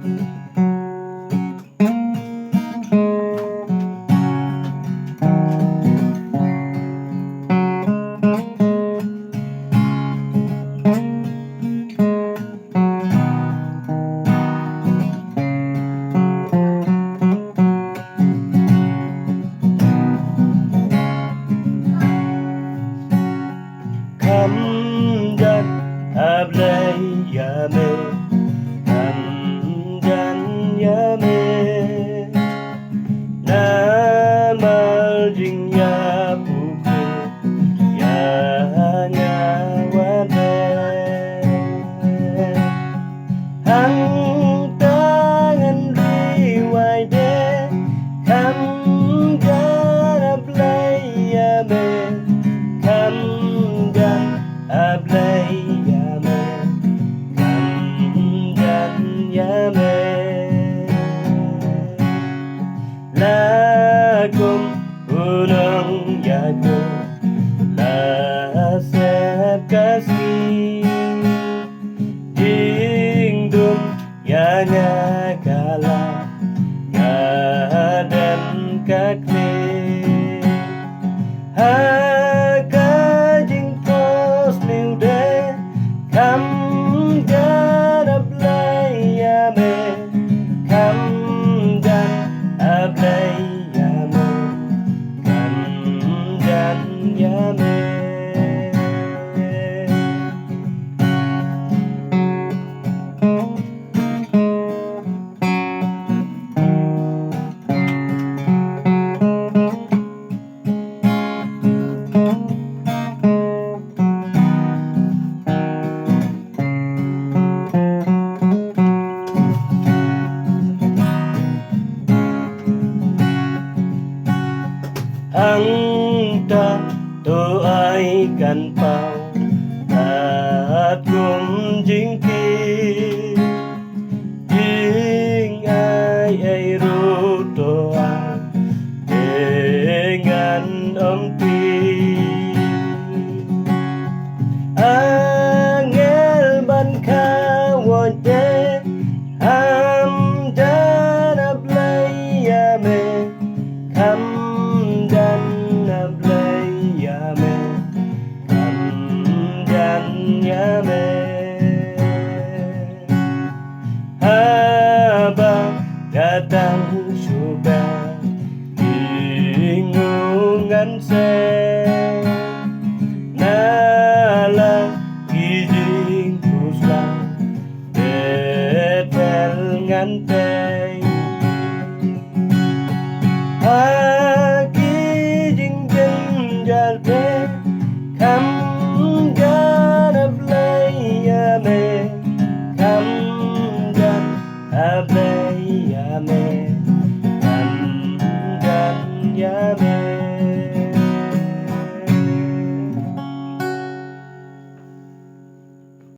Hamdan ablay yame, hamdan yame, namal jing ya buke ya nyawane, hang tangan riwai de, hamdan ablay yame, hamdan ablay yame, hamdan yame, lakum unang yago, lasep kasih, dingdum yanya kala, ngaden kakle, hakajing pos liude, hamdan ablay yame, hamdan ablay yame, hamdan yame. Ang ta to ai kan pao at kum jing ki jing ai ru to ai dengan om pi angel ban ka won de hamdan ablay yame, hamdan ablay yame, hamdan yame, haba datang sudah bingungan se, nala kijing puslang betel ngantay, kijing jalte, hamdan ablay yame, hamdan ablay yame, hamdan yame.